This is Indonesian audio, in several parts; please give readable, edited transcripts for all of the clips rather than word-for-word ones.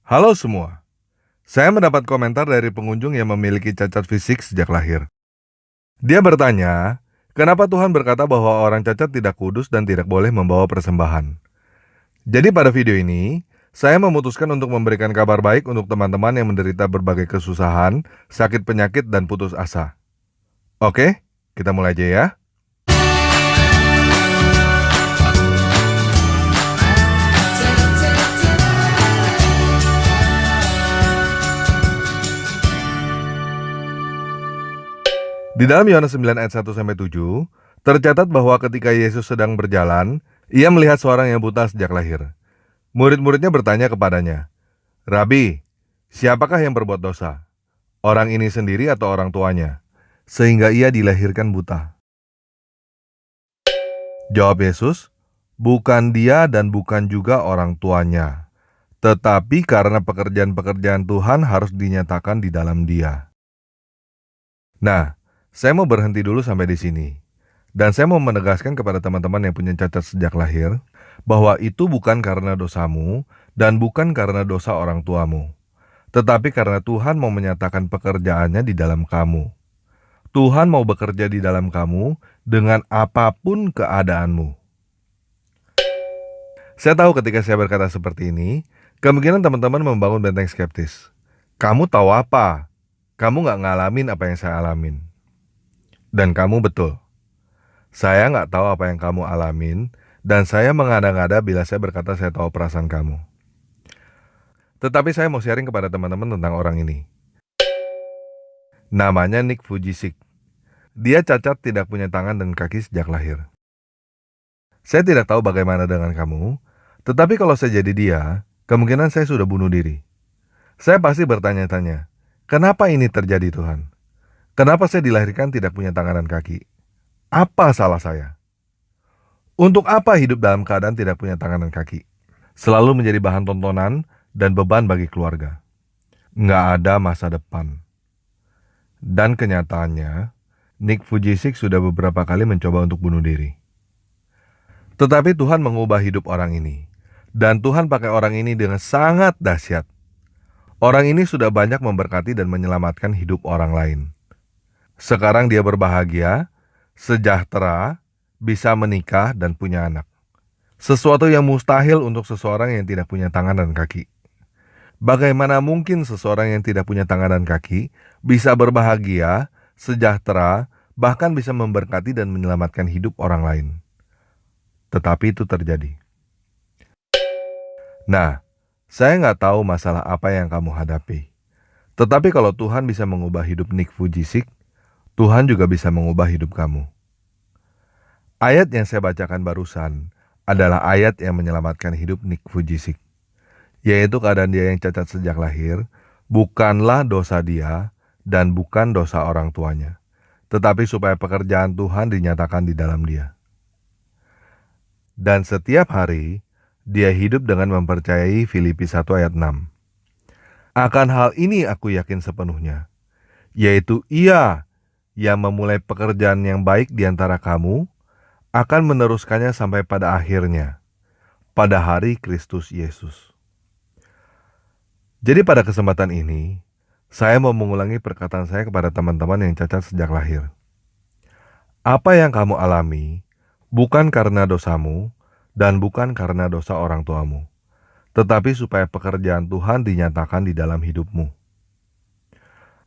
Halo semua, saya mendapat komentar dari pengunjung yang memiliki cacat fisik sejak lahir. Dia bertanya, kenapa Tuhan berkata bahwa orang cacat tidak kudus dan tidak boleh membawa persembahan. Jadi pada video ini, saya memutuskan untuk memberikan kabar baik untuk teman-teman yang menderita berbagai kesusahan, sakit penyakit, dan putus asa. Oke, kita mulai aja ya. Di dalam Yohanes 9 ayat 1-7, tercatat bahwa ketika Yesus sedang berjalan, ia melihat seorang yang buta sejak lahir. Murid-muridnya bertanya kepadanya, "Rabi, siapakah yang berbuat dosa? Orang ini sendiri atau orang tuanya? Sehingga ia dilahirkan buta." Jawab Yesus, "Bukan dia dan bukan juga orang tuanya. Tetapi karena pekerjaan-pekerjaan Tuhan harus dinyatakan di dalam dia." Nah, saya mau berhenti dulu sampai di sini. Dan saya mau menegaskan kepada teman-teman yang punya cacat sejak lahir, bahwa itu bukan karena dosamu dan bukan karena dosa orang tuamu. Tetapi karena Tuhan mau menyatakan pekerjaannya di dalam kamu. Tuhan mau bekerja di dalam kamu dengan apapun keadaanmu. Saya tahu ketika saya berkata seperti ini, kemungkinan teman-teman membangun benteng skeptis. Kamu tahu apa? Kamu nggak ngalamin apa yang saya alamin. Dan kamu betul. Saya nggak tahu apa yang kamu alamin, dan saya mengada-ngada bila saya berkata saya tahu perasaan kamu. Tetapi saya mau sharing kepada teman-teman tentang orang ini. Namanya Nick Vujicic. Dia cacat tidak punya tangan dan kaki sejak lahir. Saya tidak tahu bagaimana dengan kamu, tetapi kalau saya jadi dia, kemungkinan saya sudah bunuh diri. Saya pasti bertanya-tanya, kenapa ini terjadi Tuhan? Kenapa saya dilahirkan tidak punya tangan dan kaki? Apa salah saya? Untuk apa hidup dalam keadaan tidak punya tangan dan kaki? Selalu menjadi bahan tontonan dan beban bagi keluarga. Nggak ada masa depan. Dan kenyataannya, Nick Vujicic sudah beberapa kali mencoba untuk bunuh diri. Tetapi Tuhan mengubah hidup orang ini. Dan Tuhan pakai orang ini dengan sangat dahsyat. Orang ini sudah banyak memberkati dan menyelamatkan hidup orang lain. Sekarang dia berbahagia, sejahtera, bisa menikah dan punya anak. Sesuatu yang mustahil untuk seseorang yang tidak punya tangan dan kaki. Bagaimana mungkin seseorang yang tidak punya tangan dan kaki bisa berbahagia, sejahtera, bahkan bisa memberkati dan menyelamatkan hidup orang lain? Tetapi itu terjadi. Nah, saya nggak tahu masalah apa yang kamu hadapi. Tetapi kalau Tuhan bisa mengubah hidup Nick Vujicic, Tuhan juga bisa mengubah hidup kamu. Ayat yang saya bacakan barusan adalah ayat yang menyelamatkan hidup Nick Vujicic. Yaitu keadaan dia yang cacat sejak lahir, bukanlah dosa dia dan bukan dosa orang tuanya. Tetapi supaya pekerjaan Tuhan dinyatakan di dalam dia. Dan setiap hari, dia hidup dengan mempercayai Filipi 1 ayat 6. Akan hal ini aku yakin sepenuhnya, yaitu Ia yang memulai pekerjaan yang baik di antara kamu, akan meneruskannya sampai pada akhirnya, pada hari Kristus Yesus. Jadi pada kesempatan ini, saya mau mengulangi perkataan saya kepada teman-teman yang cacat sejak lahir. Apa yang kamu alami, bukan karena dosamu, dan bukan karena dosa orang tuamu, tetapi supaya pekerjaan Tuhan dinyatakan di dalam hidupmu.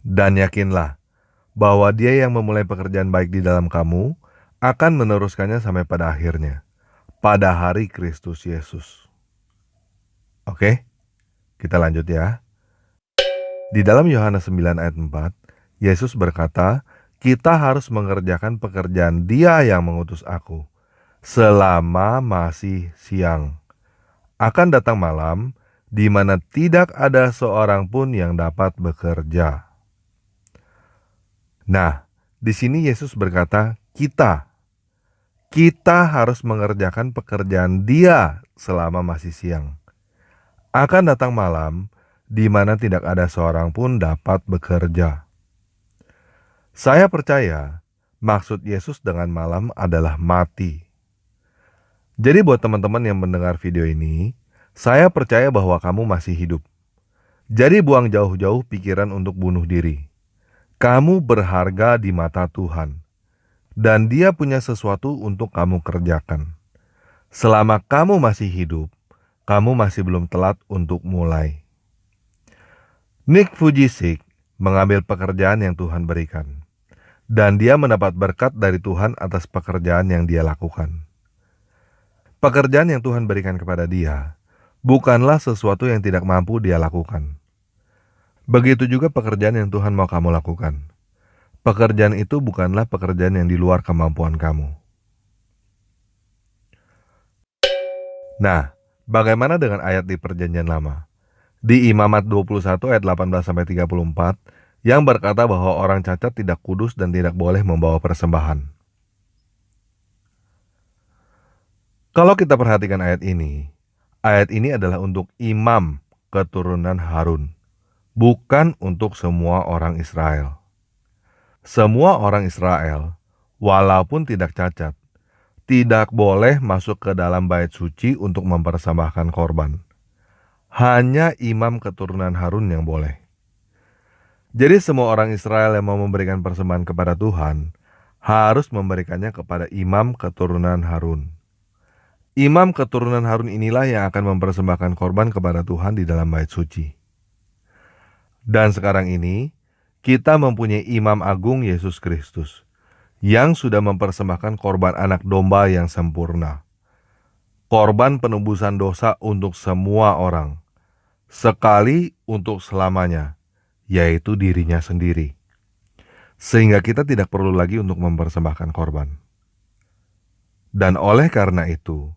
Dan yakinlah, bahwa Dia yang memulai pekerjaan baik di dalam kamu akan meneruskannya sampai pada akhirnya, pada hari Kristus Yesus. Oke, kita lanjut ya. Di dalam Yohanes 9 ayat 4, Yesus berkata, kita harus mengerjakan pekerjaan Dia yang mengutus aku, selama masih siang. Akan datang malam, di mana tidak ada seorang pun yang dapat bekerja. Nah, di sini Yesus berkata, kita harus mengerjakan pekerjaan Dia selama masih siang. Akan datang malam, di mana tidak ada seorang pun dapat bekerja. Saya percaya, maksud Yesus dengan malam adalah mati. Jadi buat teman-teman yang mendengar video ini, saya percaya bahwa kamu masih hidup. Jadi buang jauh-jauh pikiran untuk bunuh diri. Kamu berharga di mata Tuhan, dan Dia punya sesuatu untuk kamu kerjakan. Selama kamu masih hidup, kamu masih belum telat untuk mulai. Nick Vujicic mengambil pekerjaan yang Tuhan berikan, dan dia mendapat berkat dari Tuhan atas pekerjaan yang dia lakukan. Pekerjaan yang Tuhan berikan kepada dia bukanlah sesuatu yang tidak mampu dia lakukan. Begitu juga pekerjaan yang Tuhan mau kamu lakukan. Pekerjaan itu bukanlah pekerjaan yang di luar kemampuan kamu. Nah, bagaimana dengan ayat di Perjanjian Lama? Di Imamat 21 ayat 18-34 yang berkata bahwa orang cacat tidak kudus dan tidak boleh membawa persembahan. Kalau kita perhatikan ayat ini adalah untuk imam keturunan Harun, bukan untuk semua orang Israel. Semua orang Israel, walaupun tidak cacat, tidak boleh masuk ke dalam bait suci untuk mempersembahkan korban. Hanya imam keturunan Harun yang boleh. Jadi semua orang Israel yang mau memberikan persembahan kepada Tuhan harus memberikannya kepada imam keturunan Harun. Imam keturunan Harun inilah yang akan mempersembahkan korban kepada Tuhan di dalam bait suci. Dan sekarang ini kita mempunyai imam agung Yesus Kristus yang sudah mempersembahkan korban anak domba yang sempurna. Korban penebusan dosa untuk semua orang, sekali untuk selamanya, yaitu dirinya sendiri. Sehingga kita tidak perlu lagi untuk mempersembahkan korban. Dan oleh karena itu,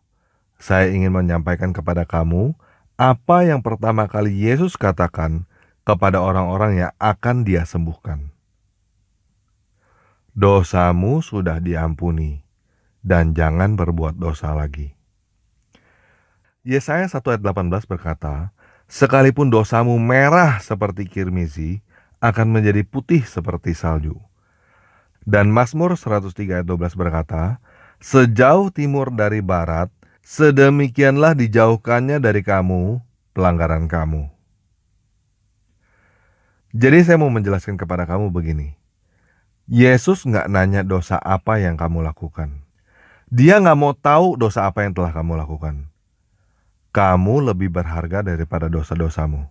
saya ingin menyampaikan kepada kamu apa yang pertama kali Yesus katakan kepada orang-orang yang akan Dia sembuhkan. Dosamu sudah diampuni, dan jangan berbuat dosa lagi. Yesaya 1 ayat 18 berkata, sekalipun dosamu merah seperti kirmizi, akan menjadi putih seperti salju. Dan Mazmur 103 ayat 12 berkata, sejauh timur dari barat, sedemikianlah dijauhkannya dari kamu pelanggaran kamu. Jadi saya mau menjelaskan kepada kamu begini. Yesus nggak nanya dosa apa yang kamu lakukan. Dia nggak mau tahu dosa apa yang telah kamu lakukan. Kamu lebih berharga daripada dosa-dosamu.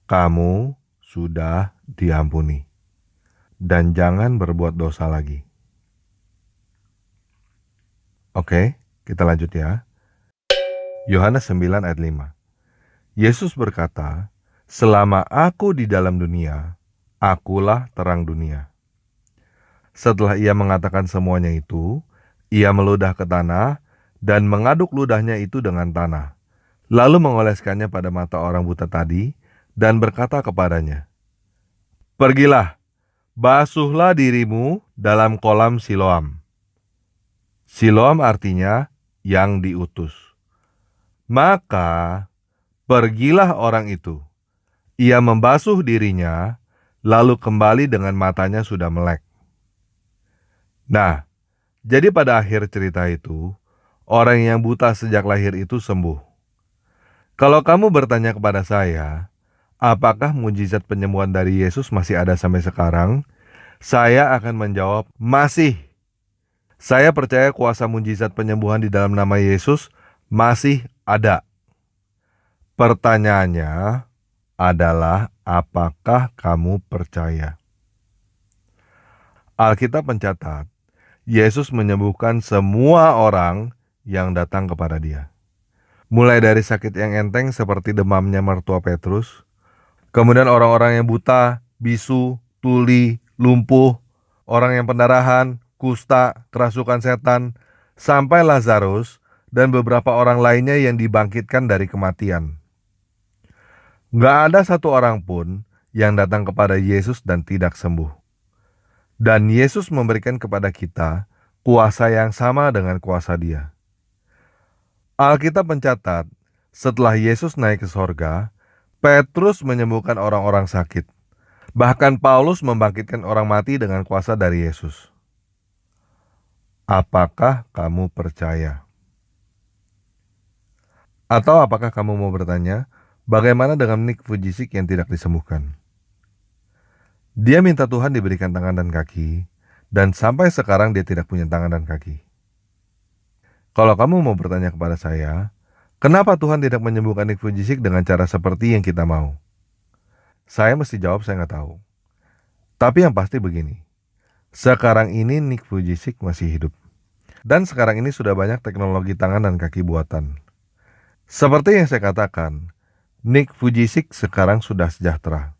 Kamu sudah diampuni. Dan jangan berbuat dosa lagi. Oke, kita lanjut ya. Yohanes 9 ayat 5. Yesus berkata, selama aku di dalam dunia, akulah terang dunia. Setelah ia mengatakan semuanya itu, ia meludah ke tanah dan mengaduk ludahnya itu dengan tanah, lalu mengoleskannya pada mata orang buta tadi dan berkata kepadanya, pergilah, basuhlah dirimu dalam kolam Siloam. Siloam artinya yang diutus. Maka pergilah orang itu. Ia membasuh dirinya, lalu kembali dengan matanya sudah melek. Nah, jadi pada akhir cerita itu, orang yang buta sejak lahir itu sembuh. Kalau kamu bertanya kepada saya, apakah mujizat penyembuhan dari Yesus masih ada sampai sekarang? Saya akan menjawab, masih. Saya percaya kuasa mujizat penyembuhan di dalam nama Yesus masih ada. Pertanyaannya adalah, apakah kamu percaya? Alkitab mencatat, Yesus menyembuhkan semua orang yang datang kepada Dia. Mulai dari sakit yang enteng seperti demamnya mertua Petrus, kemudian orang-orang yang buta, bisu, tuli, lumpuh, orang yang pendarahan, kusta, kerasukan setan, sampai Lazarus dan beberapa orang lainnya yang dibangkitkan dari kematian. Gak ada satu orang pun yang datang kepada Yesus dan tidak sembuh. Dan Yesus memberikan kepada kita kuasa yang sama dengan kuasa Dia. Alkitab mencatat, setelah Yesus naik ke sorga, Petrus menyembuhkan orang-orang sakit. Bahkan Paulus membangkitkan orang mati dengan kuasa dari Yesus. Apakah kamu percaya? Atau apakah kamu mau bertanya, Bagaimana dengan Nick Vujicic yang tidak disembuhkan? Dia minta Tuhan diberikan tangan dan kaki, dan sampai sekarang dia tidak punya tangan dan kaki. Kalau kamu mau bertanya kepada saya, kenapa Tuhan tidak menyembuhkan Nick Vujicic dengan cara seperti yang kita mau? Saya mesti jawab saya nggak tahu. Tapi yang pasti begini, sekarang ini Nick Vujicic masih hidup. Dan sekarang ini sudah banyak teknologi tangan dan kaki buatan. Seperti yang saya katakan, Nick Vujicic sekarang sudah sejahtera.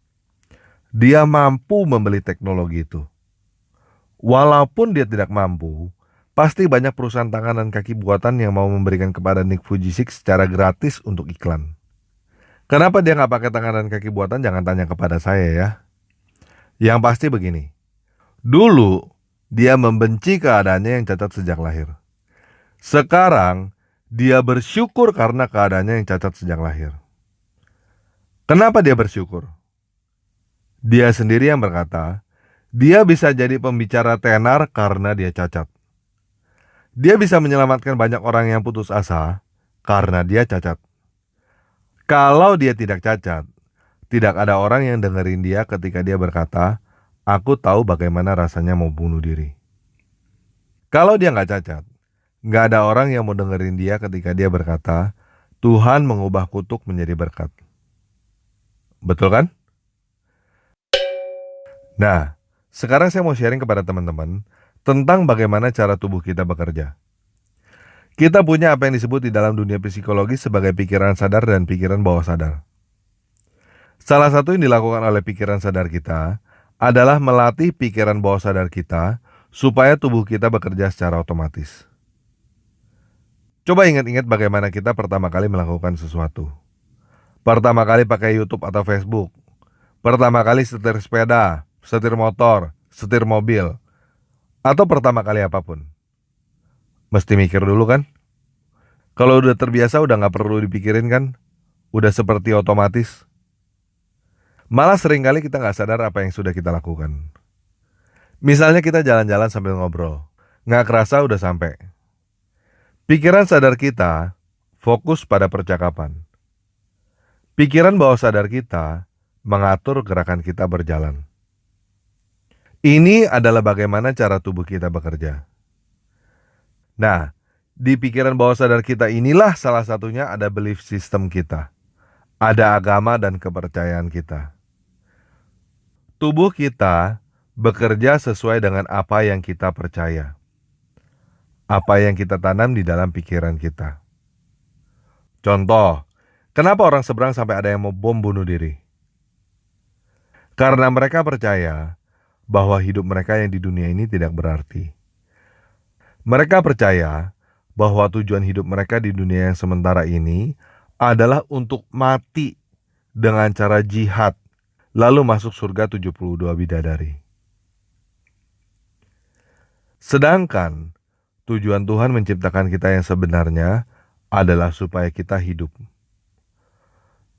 Dia mampu membeli teknologi itu. Walaupun dia tidak mampu, pasti banyak perusahaan tangan dan kaki buatan yang mau memberikan kepada Nick Vujicic secara gratis untuk iklan. Kenapa dia nggak pakai tangan dan kaki buatan? Jangan tanya kepada saya ya. Yang pasti begini, dulu dia membenci keadaannya yang cacat sejak lahir. Sekarang dia bersyukur karena keadaannya yang cacat sejak lahir. Kenapa dia bersyukur? Dia sendiri yang berkata, dia bisa jadi pembicara tenar karena dia cacat. Dia bisa menyelamatkan banyak orang yang putus asa karena dia cacat. Kalau dia tidak cacat, tidak ada orang yang dengerin dia ketika dia berkata, aku tahu bagaimana rasanya mau bunuh diri. Kalau dia nggak cacat, nggak ada orang yang mau dengerin dia ketika dia berkata, Tuhan mengubah kutuk menjadi berkat. Betul kan? Nah, sekarang saya mau sharing kepada teman-teman tentang bagaimana cara tubuh kita bekerja. Kita punya apa yang disebut di dalam dunia psikologi sebagai pikiran sadar dan pikiran bawah sadar. Salah satu yang dilakukan oleh pikiran sadar kita adalah melatih pikiran bawah sadar kita supaya tubuh kita bekerja secara otomatis. Coba ingat-ingat bagaimana kita pertama kali melakukan sesuatu. Pertama kali pakai YouTube atau Facebook. Pertama kali setir sepeda, setir motor, setir mobil. Atau pertama kali apapun. Mesti mikir dulu kan? Kalau udah terbiasa udah gak perlu dipikirin kan? Udah seperti otomatis. Malah seringkali kita gak sadar apa yang sudah kita lakukan. Misalnya kita jalan-jalan sambil ngobrol. Gak kerasa udah sampai. Pikiran sadar kita fokus pada percakapan. Pikiran bawah sadar kita mengatur gerakan kita berjalan. Ini adalah bagaimana cara tubuh kita bekerja. Nah, di pikiran bawah sadar kita inilah salah satunya ada belief system kita. Ada agama dan kepercayaan kita. Tubuh kita bekerja sesuai dengan apa yang kita percaya. Apa yang kita tanam di dalam pikiran kita. Contoh, kenapa orang seberang sampai ada yang mau bom bunuh diri? Karena mereka percaya bahwa hidup mereka yang di dunia ini tidak berarti. Mereka percaya bahwa tujuan hidup mereka di dunia yang sementara ini adalah untuk mati dengan cara jihad, lalu masuk surga 72 bidadari. Sedangkan tujuan Tuhan menciptakan kita yang sebenarnya adalah supaya kita hidup.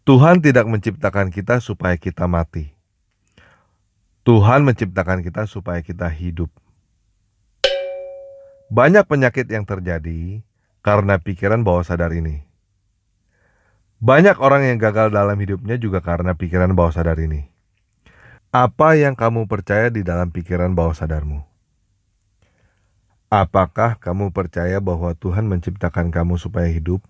Tuhan tidak menciptakan kita supaya kita mati. Tuhan menciptakan kita supaya kita hidup. Banyak penyakit yang terjadi karena pikiran bawah sadar ini. Banyak orang yang gagal dalam hidupnya juga karena pikiran bawah sadar ini. Apa yang kamu percaya di dalam pikiran bawah sadarmu? Apakah kamu percaya bahwa Tuhan menciptakan kamu supaya hidup?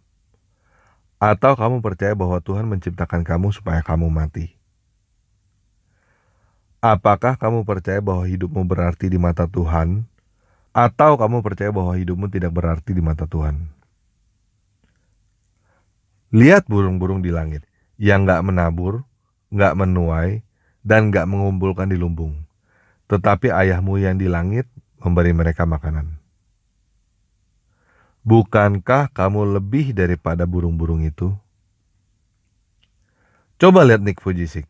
Atau kamu percaya bahwa Tuhan menciptakan kamu supaya kamu mati? Apakah kamu percaya bahwa hidupmu berarti di mata Tuhan? Atau kamu percaya bahwa hidupmu tidak berarti di mata Tuhan? Lihat burung-burung di langit yang gak menabur, gak menuai, dan gak mengumpulkan di lumbung. Tetapi ayahmu yang di langit memberi mereka makanan. Bukankah kamu lebih daripada burung-burung itu? Coba lihat Nick Vujicic.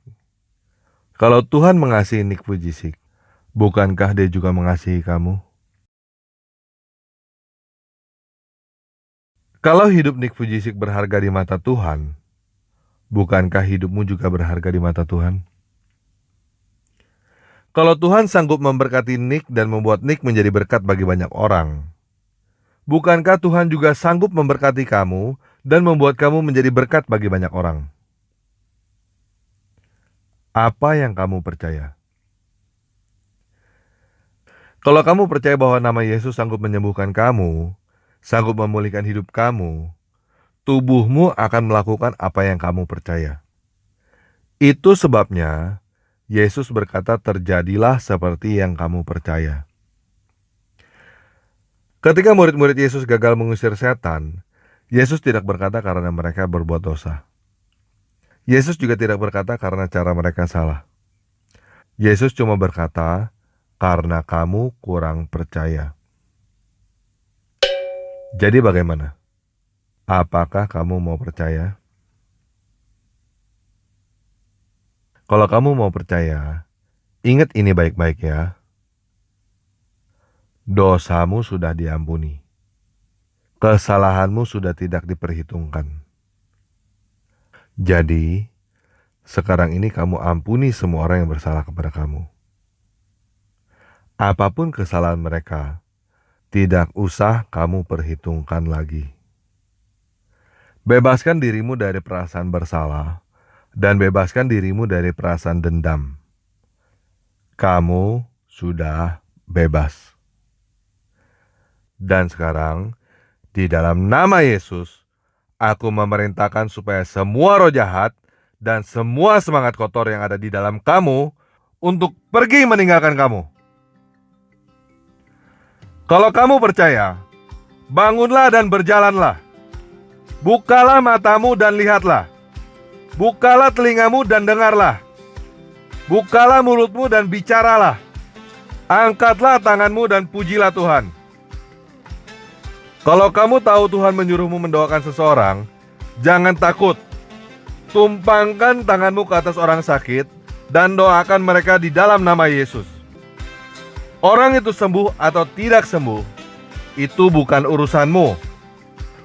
Kalau Tuhan mengasihi Nick Vujicic, bukankah Dia juga mengasihi kamu? Kalau hidup Nick Vujicic berharga di mata Tuhan, bukankah hidupmu juga berharga di mata Tuhan? Kalau Tuhan sanggup memberkati Nick dan membuat Nick menjadi berkat bagi banyak orang, bukankah Tuhan juga sanggup memberkati kamu dan membuat kamu menjadi berkat bagi banyak orang? Apa yang kamu percaya? Kalau kamu percaya bahwa nama Yesus sanggup menyembuhkan kamu, sanggup memulihkan hidup kamu, tubuhmu akan melakukan apa yang kamu percaya. Itu sebabnya Yesus berkata, "Terjadilah seperti yang kamu percaya." Ketika murid-murid Yesus gagal mengusir setan, Yesus tidak berkata karena mereka berbuat dosa. Yesus juga tidak berkata karena cara mereka salah. Yesus cuma berkata, "Karena kamu kurang percaya." Jadi bagaimana? Apakah kamu mau percaya? Kalau kamu mau percaya, ingat ini baik-baik ya. Dosamu sudah diampuni. Kesalahanmu sudah tidak diperhitungkan. Jadi, sekarang ini kamu ampuni semua orang yang bersalah kepada kamu. Apapun kesalahan mereka, tidak usah kamu perhitungkan lagi. Bebaskan dirimu dari perasaan bersalah dan bebaskan dirimu dari perasaan dendam. Kamu sudah bebas. Dan sekarang, di dalam nama Yesus, aku memerintahkan supaya semua roh jahat dan semua semangat kotor yang ada di dalam kamu untuk pergi meninggalkan kamu. Kalau kamu percaya, bangunlah dan berjalanlah. Bukalah matamu dan lihatlah. Bukalah telingamu dan dengarlah. Bukalah mulutmu dan bicaralah. Angkatlah tanganmu dan pujilah Tuhan. Kalau kamu tahu Tuhan menyuruhmu mendoakan seseorang, jangan takut. Tumpangkan tanganmu ke atas orang sakit dan doakan mereka di dalam nama Yesus. Orang itu sembuh atau tidak sembuh, itu bukan urusanmu.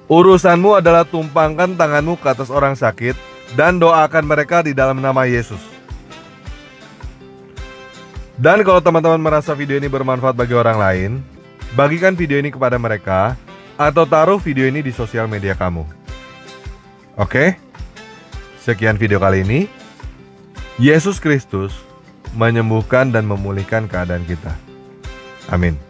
Urusanmu adalah tumpangkan tanganmu ke atas orang sakit dan doakan mereka di dalam nama Yesus. Dan kalau teman-teman merasa video ini bermanfaat bagi orang lain, bagikan video ini kepada mereka atau taruh video ini di sosial media kamu. Oke? Sekian video kali ini. Yesus Kristus menyembuhkan dan memulihkan keadaan kita. Amin.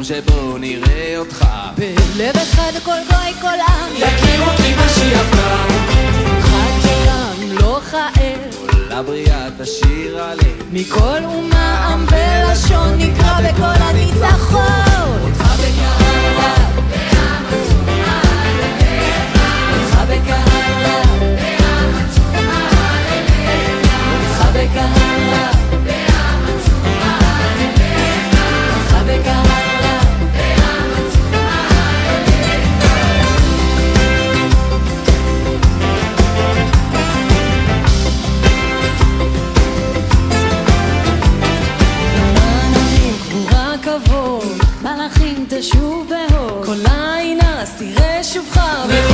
ליום שבו נראה אותך בלב אחד כל גוי כל עם יכיר אותי משיח בא שמחת שגם לא כער כל הבריאה תשיר עליהם מכל אומה עם ולשון נקרא בכל הניצחון אותך בקהל רב בעם עצומה ללך אותך בקהל רב בעם עצומה ללך אותך בקהל רב בעם עצומה ללך אותך בקהל מלאכים תשוב בהוד כל עין אז תראה שובך